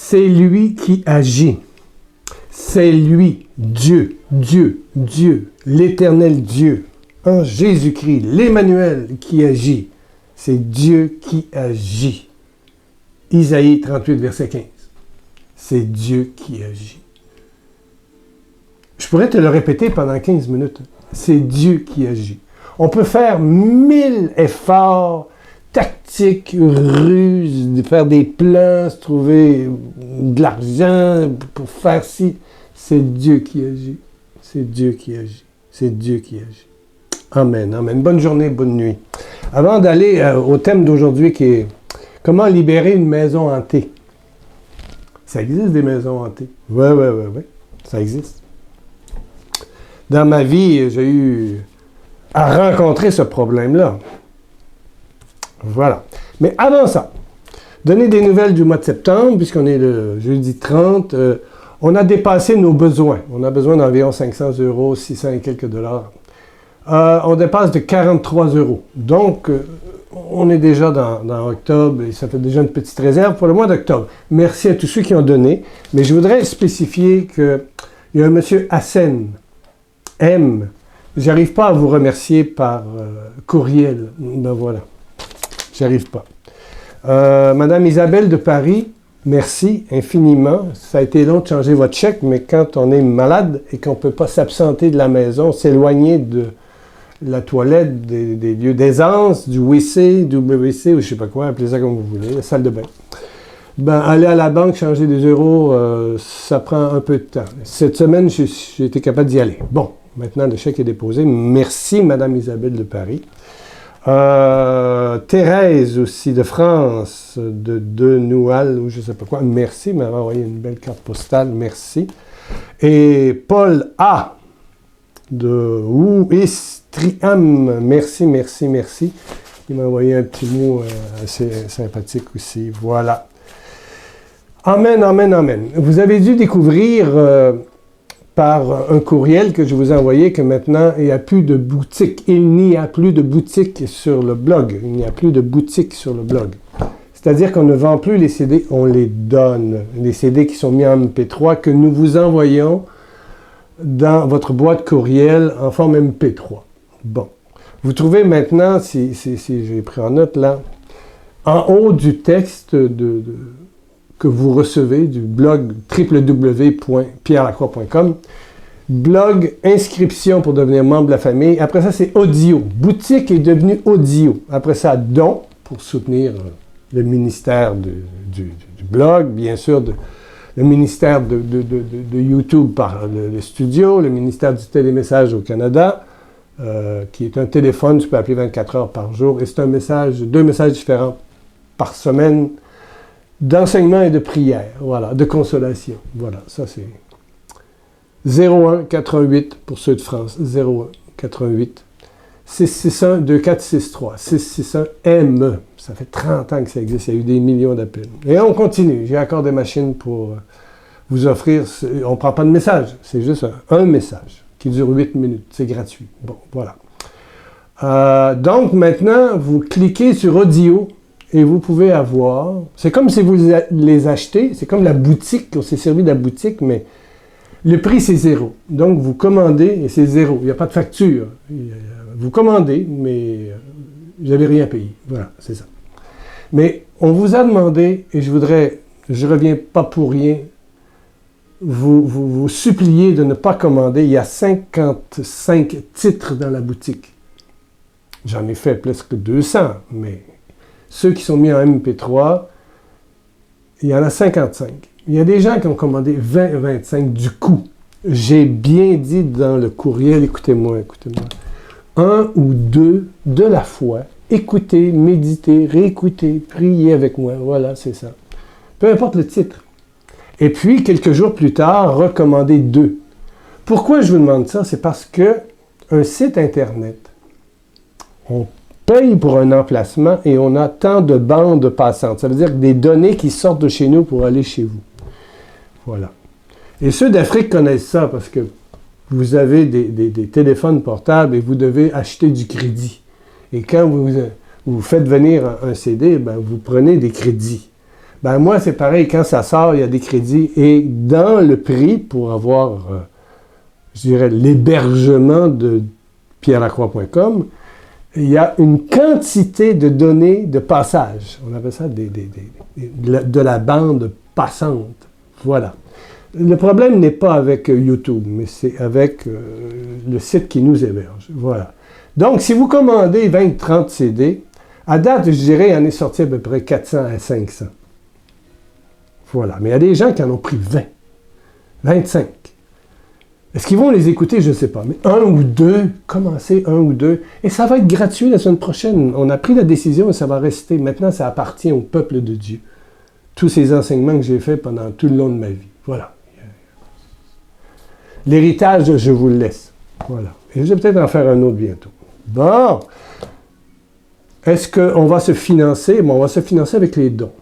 C'est lui qui agit. C'est lui, Dieu, Dieu, Dieu, l'éternel Dieu, en Jésus-Christ, l'Emmanuel qui agit. C'est Dieu qui agit. Isaïe 38, verset 15. C'est Dieu qui agit. Je pourrais te le répéter pendant 15 minutes. C'est Dieu qui agit. On peut faire 1000 efforts tactiques, ruses, de faire des plans, se trouver de l'argent pour faire ci. C'est Dieu qui agit. C'est Dieu qui agit. C'est Dieu qui agit. Amen, amen. Bonne journée, bonne nuit. Avant d'aller au thème d'aujourd'hui qui est « Comment libérer une maison hantée ?» Ça existe des maisons hantées. Oui. Ça existe. Dans ma vie, j'ai eu à rencontrer ce problème-là. Voilà. Mais avant ça, donner des nouvelles du mois de septembre, puisqu'on est le jeudi 30, on a dépassé nos besoins. On a besoin d'environ 500 €, 600 et quelques dollars. On dépasse de 43 €. Donc, on est déjà dans octobre et ça fait déjà une petite réserve pour le mois d'octobre. Merci à tous ceux qui ont donné. Mais je voudrais spécifier qu'il y a un monsieur Hassen, M. J'arrive pas à vous remercier par courriel. Ben voilà. J'arrive pas. Madame Isabelle de Paris, merci infiniment. Ça a été long de changer votre chèque, mais quand on est malade et qu'on ne peut pas s'absenter de la maison, s'éloigner de la toilette, des lieux d'aisance, du WC, WC, ou je ne sais pas quoi, appelez ça comme vous voulez, la salle de bain. Ben, aller à la banque, changer des euros, ça prend un peu de temps. Cette semaine, j'ai été capable d'y aller. Bon, maintenant, le chèque est déposé. Merci, Madame Isabelle de Paris. Thérèse aussi de France, de Noual, ou je ne sais pas quoi. Merci, elle m'a envoyé une belle carte postale. Merci. Et Paul A. de Ouistriam. Merci. Il m'a envoyé un petit mot assez sympathique aussi. Voilà. Amen. Vous avez dû découvrir par un courriel que je vous ai envoyé que maintenant, il n'y a plus de boutique. Il n'y a plus de boutique sur le blog. C'est-à-dire qu'on ne vend plus les CD, on les donne. Les CD qui sont mis en MP3 que nous vous envoyons dans votre boîte courriel en forme MP3. Bon. Vous trouvez maintenant, si j'ai pris en note là, en haut du texte que vous recevez du blog www.pierrelacroix.com, blog inscription pour devenir membre de la famille. Après ça, c'est audio. Boutique est devenue audio. Après ça, don pour soutenir le ministère du blog, bien sûr, le ministère de YouTube par le studio, le ministère du télémessage au Canada, qui est un téléphone, tu peux appeler 24 heures par jour, et c'est deux messages différents par semaine, d'enseignement et de prière, voilà, de consolation. Voilà, ça c'est 0188 pour ceux de France, 0188 661 2463, 661 M. Ça fait 30 ans que ça existe, il y a eu des millions d'appels. Et on continue, j'ai encore des machines pour vous offrir, on ne prend pas de message, c'est juste un message qui dure 8 minutes, c'est gratuit. Bon, voilà. Donc maintenant, vous cliquez sur audio, et vous pouvez avoir, c'est comme si vous les achetez, c'est comme la boutique, on s'est servi de la boutique, mais le prix c'est 0. Donc vous commandez et c'est 0, il n'y a pas de facture. Vous commandez, mais vous n'avez rien payé. Voilà, c'est ça. Mais on vous a demandé, et je reviens pas pour rien, vous supplier de ne pas commander. Il y a 55 titres dans la boutique. J'en ai fait presque 200, mais ceux qui sont mis en MP3, il y en a 55. Il y a des gens qui ont commandé 20-25 du coup. J'ai bien dit dans le courriel, écoutez-moi. Un ou deux de la fois. Écoutez, méditez, réécoutez, priez avec moi. Voilà, c'est ça. Peu importe le titre. Et puis, quelques jours plus tard, recommandez 2. Pourquoi je vous demande ça? C'est parce que un site Internet, on paye pour un emplacement et on a tant de bandes passantes. Ça veut dire des données qui sortent de chez nous pour aller chez vous. Voilà. Et ceux d'Afrique connaissent ça parce que vous avez des téléphones portables et vous devez acheter du crédit. Et quand vous faites venir un CD, ben, vous prenez des crédits. Ben moi, c'est pareil, quand ça sort, il y a des crédits. Et dans le prix, pour avoir, je dirais, l'hébergement de pierrelacroix.com, il y a une quantité de données de passage. On appelle ça de la bande passante. Voilà. Le problème n'est pas avec YouTube, mais c'est avec le site qui nous héberge. Voilà. Donc, si vous commandez 20-30 CD, à date, je dirais, il en est sorti à peu près 400 à 500. Voilà. Mais il y a des gens qui en ont pris 20, 25. Est-ce qu'ils vont les écouter? Je ne sais pas. Mais un ou deux, commencez un ou deux. Et ça va être gratuit la semaine prochaine. On a pris la décision et ça va rester. Maintenant, ça appartient au peuple de Dieu. Tous ces enseignements que j'ai faits pendant tout le long de ma vie. Voilà. L'héritage, je vous le laisse. Voilà. Et je vais peut-être en faire un autre bientôt. Bon. Est-ce qu'on va se financer? Bon, on va se financer avec les dons.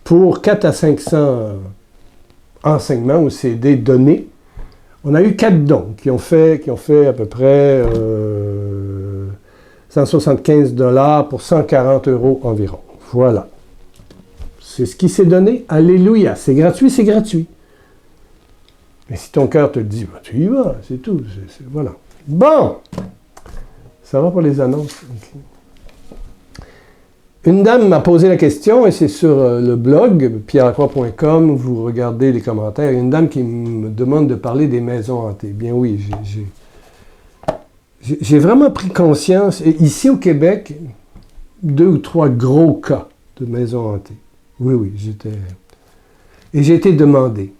Pour 4 à 500 enseignements ou CD donnés, on a eu 4 dons qui ont fait à peu près 175 $ pour 140 € environ. Voilà. C'est ce qui s'est donné. Alléluia. C'est gratuit, c'est gratuit. Mais si ton cœur te le dit, ben, tu y vas, c'est tout. Voilà. Bon. Ça va pour les annonces. Okay. Une dame m'a posé la question, et c'est sur le blog, pierrelacroix.com, vous regardez les commentaires, une dame qui me demande de parler des maisons hantées. Bien oui, j'ai vraiment pris conscience, et ici au Québec, 2 ou 3 gros cas de maisons hantées. Oui, et j'ai été demandé.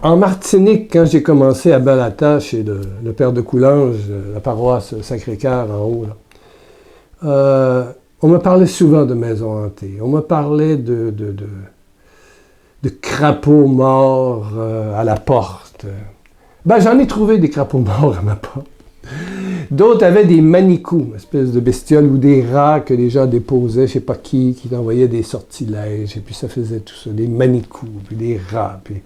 En Martinique, quand j'ai commencé à Balata, chez le père de Coulanges, la paroisse Sacré-Cœur en haut, là, on me parlait souvent de maisons hantées. On me parlait de crapauds morts à la porte. Ben, j'en ai trouvé des crapauds morts à ma porte. D'autres avaient des manicous, une espèce de bestioles, ou des rats que les gens déposaient, je ne sais pas qui envoyait des sortilèges, et puis ça faisait tout ça, des manicous, puis des rats. Puis...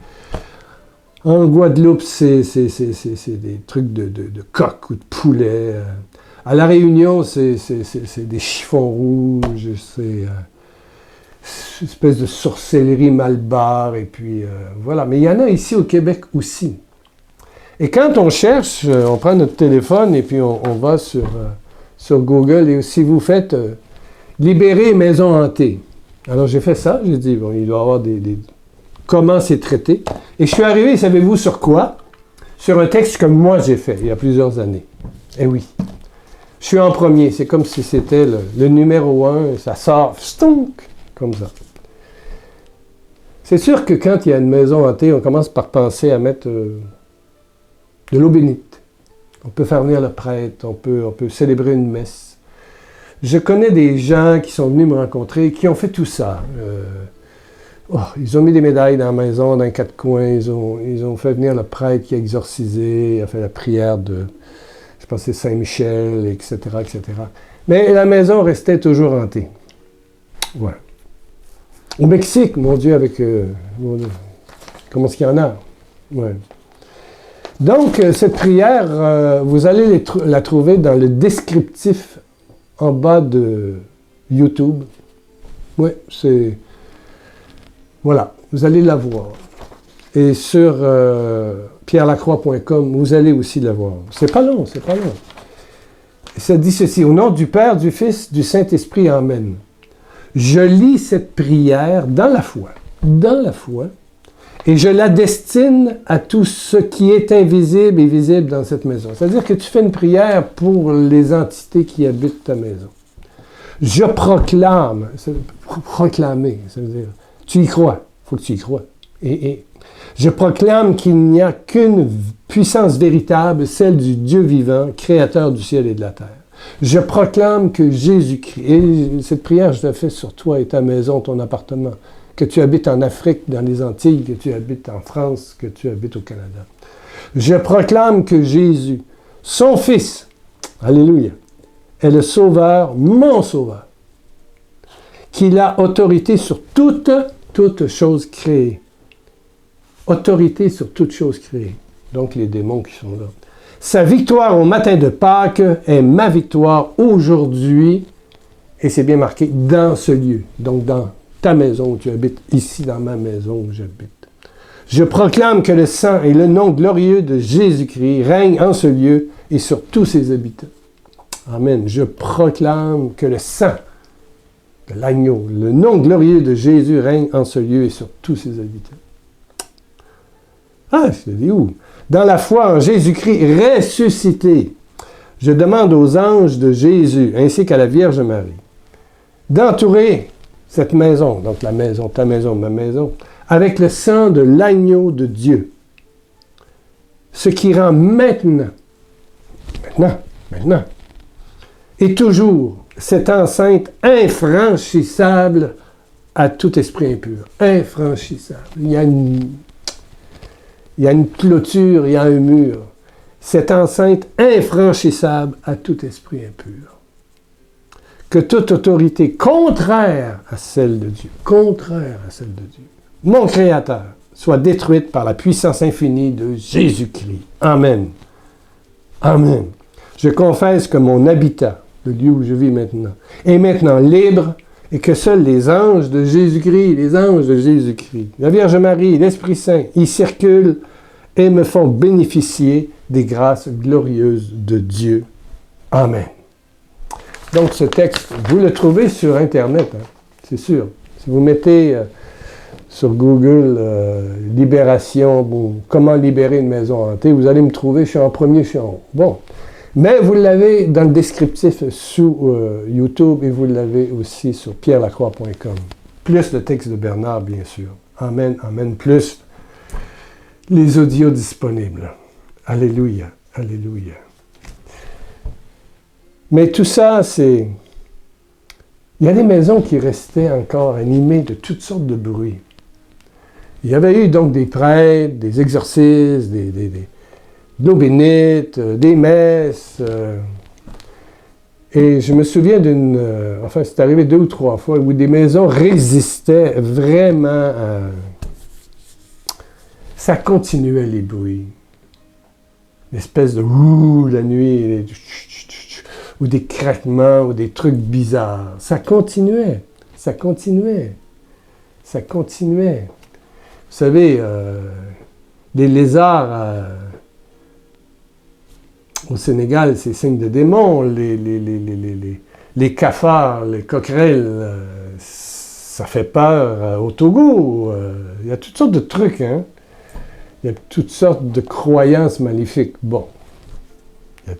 En Guadeloupe, c'est des trucs de coq ou de poulet. À La Réunion, c'est des chiffons rouges, c'est une espèce de sorcellerie malbar, et puis voilà. Mais il y en a ici au Québec aussi. Et quand on cherche, on prend notre téléphone et puis on va sur Google, et si vous faites libérer maisons hantées. Alors j'ai fait ça, j'ai dit, bon, il doit y avoir comment c'est traité. Et je suis arrivé, savez-vous sur quoi? Sur un texte que moi j'ai fait il y a plusieurs années. Eh oui. Je suis en premier, c'est comme si c'était le numéro 1, ça sort, stonk, comme ça. C'est sûr que quand il y a une maison hantée, on commence par penser à mettre de l'eau bénite. On peut faire venir le prêtre, on peut célébrer une messe. Je connais des gens qui sont venus me rencontrer, qui ont fait tout ça. Ils ont mis des médailles dans la maison, dans les 4 coins, ils ont fait venir le prêtre qui a exorcisé, a fait la prière de... Je pense que c'est Saint-Michel, etc., etc. Mais la maison restait toujours hantée. Voilà. Au Mexique, mon Dieu, avec... comment est-ce qu'il y en a? Ouais. Donc, cette prière, vous allez la trouver dans le descriptif en bas de YouTube. Oui, c'est... Voilà, vous allez la voir. Et sur pierrelacroix.com, vous allez aussi la voir. C'est pas long, c'est pas long. Ça dit ceci, au nom du Père, du Fils, du Saint-Esprit, Amen. Je lis cette prière dans la foi, et je la destine à tout ce qui est invisible et visible dans cette maison. C'est-à-dire que tu fais une prière pour les entités qui habitent ta maison. Je proclame, proclamer, ça veut dire, tu y crois, il faut que tu y crois. Et je proclame qu'il n'y a qu'une puissance véritable, celle du Dieu vivant, créateur du ciel et de la terre. Je proclame que Jésus-Christ, et cette prière, je la fais sur toi et ta maison, ton appartement, que tu habites en Afrique, dans les Antilles, que tu habites en France, que tu habites au Canada. Je proclame que Jésus, son Fils, alléluia, est le Sauveur, mon Sauveur, qu'il a autorité sur toute chose créée. Autorité sur toute chose créée. Donc les démons qui sont là. Sa victoire au matin de Pâques est ma victoire aujourd'hui Et c'est bien marqué dans ce lieu. Donc dans ta maison où tu habites, ici dans ma maison où j'habite. Je proclame que le sang et le nom glorieux de Jésus-Christ règnent en ce lieu et sur tous ses habitants. Amen. Je proclame que le sang de l'agneau, le nom glorieux de Jésus règne en ce lieu et sur tous ses habitants. Ah, je te dis où? Dans la foi en Jésus-Christ ressuscité, je demande aux anges de Jésus, ainsi qu'à la Vierge Marie, d'entourer cette maison, donc la maison, ta maison, ma maison, avec le sang de l'agneau de Dieu. Ce qui rend maintenant, et toujours cette enceinte infranchissable à tout esprit impur. Infranchissable. Il y a une clôture, il y a un mur. Cette enceinte infranchissable à tout esprit impur. Que toute autorité contraire à celle de Dieu, mon Créateur, soit détruite par la puissance infinie de Jésus-Christ. Amen. Amen. Je confesse que mon habitat, le lieu où je vis maintenant, est maintenant libre et que seuls les anges de Jésus-Christ, la Vierge Marie, l'Esprit Saint, y circulent et me font bénéficier des grâces glorieuses de Dieu. Amen. Donc ce texte, vous le trouvez sur Internet, hein, c'est sûr. Si vous mettez sur Google libération, comment libérer une maison hantée, vous allez me trouver, je suis en premier, je suis en haut. Bon. Mais vous l'avez dans le descriptif sous YouTube et vous l'avez aussi sur pierrelacroix.com. Plus le texte de Bernard, bien sûr. Amen, amen. Plus les audios disponibles. Alléluia, alléluia. Mais tout ça, c'est... Il y a des maisons qui restaient encore animées de toutes sortes de bruits. Il y avait eu donc des prêtres, des exorcistes, de l'eau bénite, des messes. Et je me souviens d'une... enfin, c'est arrivé 2 ou 3 fois où des maisons résistaient vraiment à... Ça continuait les bruits. Une espèce de la nuit, ou des craquements, ou des trucs bizarres. Ça continuait. Vous savez, les lézards au Sénégal, c'est signe de démons. Les cafards, les coquerelles, ça fait peur au Togo. Il y a toutes sortes de trucs, hein. Il y a toutes sortes de croyances maléfiques. Bon, il y a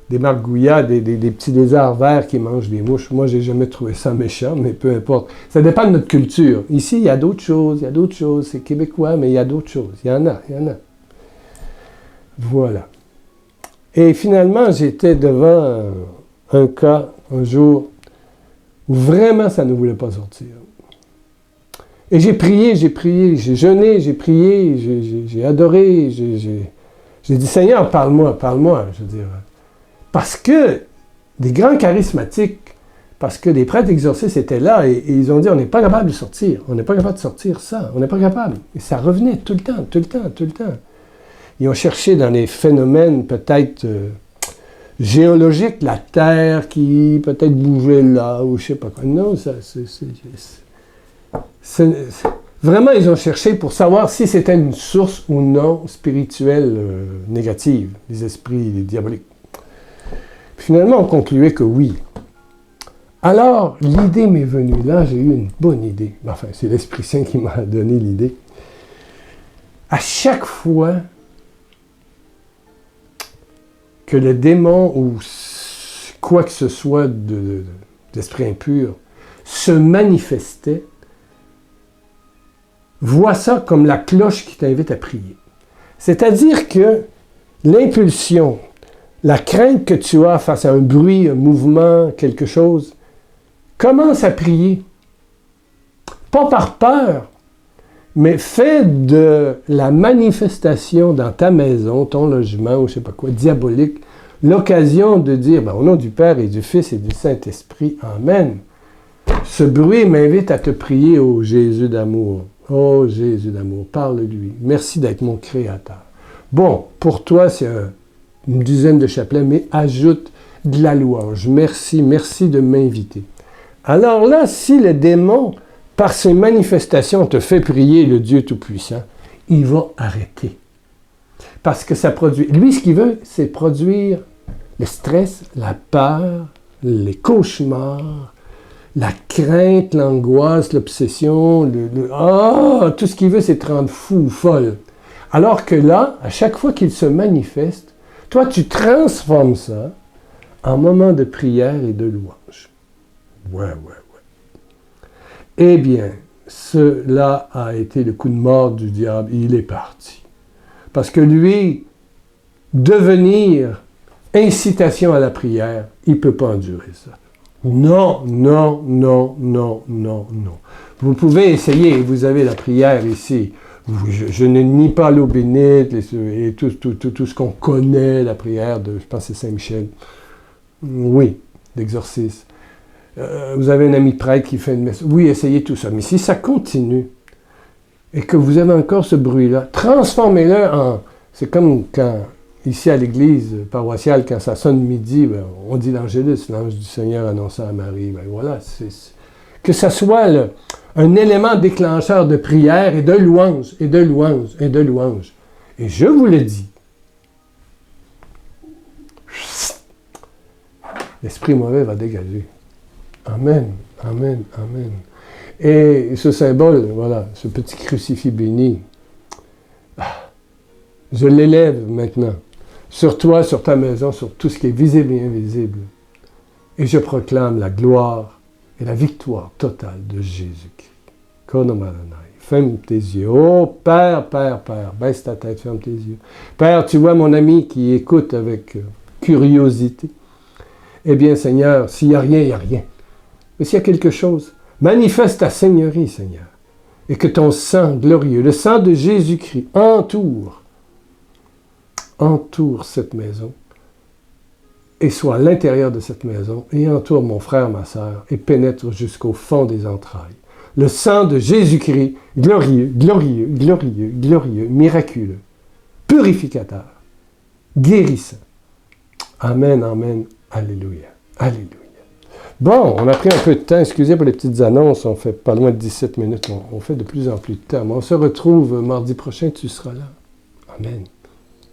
des margouillas, des petits lézards verts qui mangent des mouches. Moi, j'ai jamais trouvé ça méchant, mais peu importe. Ça dépend de notre culture. Ici, il y a d'autres choses. C'est québécois, mais il y a d'autres choses. Il y en a. Voilà. Et finalement, j'étais devant un cas, un jour, où vraiment ça ne voulait pas sortir. Et j'ai prié, j'ai jeûné, j'ai prié, j'ai adoré, j'ai dit, Seigneur, parle-moi, je veux dire. Parce que des grands charismatiques, parce que des prêtres exorcistes étaient là et ils ont dit, on n'est pas capable de sortir, on n'est pas capable de sortir ça, on n'est pas capable. Et ça revenait tout le temps. Ils ont cherché dans les phénomènes peut-être géologiques, la Terre qui peut-être bougeait là, ou je sais pas quoi. Non, vraiment, ils ont cherché pour savoir si c'était une source ou non spirituelle négative, des esprits diaboliques. Finalement, on concluait que oui. Alors, l'idée m'est venue. Là, j'ai eu une bonne idée. Enfin, c'est l'Esprit Saint qui m'a donné l'idée. À chaque fois que le démon ou quoi que ce soit d'esprit impur se manifestait, vois ça comme la cloche qui t'invite à prier. C'est-à-dire que l'impulsion, la crainte que tu as face à un bruit, un mouvement, quelque chose, commence à prier. Pas par peur, mais fais de la manifestation dans ta maison, ton logement, ou je ne sais pas quoi, diabolique, l'occasion de dire, au nom du Père et du Fils et du Saint-Esprit, Amen. Ce bruit m'invite à te prier, ô Jésus d'amour. Ô Jésus d'amour, parle-lui. Merci d'être mon Créateur. Bon, pour toi, c'est une dizaine de chapelets, mais ajoute de la louange. Merci, merci de m'inviter. Alors là, si le démon, par ses manifestations, te fait prier le Dieu Tout-Puissant, il va arrêter. Parce que ça produit... Lui, ce qu'il veut, c'est produire le stress, la peur, les cauchemars, la crainte, l'angoisse, l'obsession, tout ce qu'il veut, c'est te rendre fou ou folle. Alors que là, à chaque fois qu'il se manifeste, toi, tu transformes ça en moment de prière et de louange. Ouais. Eh bien, cela a été le coup de mort du diable. Il est parti. Parce que lui, devenir incitation à la prière, il ne peut pas endurer ça. Non. Vous pouvez essayer, vous avez la prière ici. Je ne nie pas l'eau bénite et tout ce qu'on connaît, la prière de, je pense que c'est Saint-Michel. Oui, l'exorcisme. Vous avez un ami prêtre qui fait une messe. Oui, essayez tout ça. Mais si ça continue et que vous avez encore ce bruit-là, transformez-le en... C'est comme quand... Ici, à l'église paroissiale, quand ça sonne midi, ben, on dit l'Angélus, l'ange du Seigneur annonça à Marie. Ben, voilà, que ça soit un élément déclencheur de prière et de louange, et de louange, et de louange. Et je vous le dis, l'esprit mauvais va dégager. Amen. Et ce symbole, voilà, ce petit crucifix béni, je l'élève maintenant. Sur toi, sur ta maison, sur tout ce qui est visible et invisible. Et je proclame la gloire et la victoire totale de Jésus-Christ. Ferme tes yeux. Oh, Père, baisse ta tête, ferme tes yeux. Père, tu vois mon ami qui écoute avec curiosité. Eh bien, Seigneur, s'il n'y a rien, il n'y a rien. Mais s'il y a quelque chose, manifeste ta Seigneurie, Seigneur. Et que ton sang glorieux, le sang de Jésus-Christ, entoure cette maison et soit à l'intérieur de cette maison et entoure mon frère, ma sœur et pénètre jusqu'au fond des entrailles. Le sang de Jésus-Christ, glorieux, miraculeux, purificateur, guérissant. Amen, alléluia. Bon, on a pris un peu de temps, excusez pour les petites annonces, on fait pas loin de 17 minutes, on fait de plus en plus de temps. Mais on se retrouve mardi prochain, tu seras là. Amen.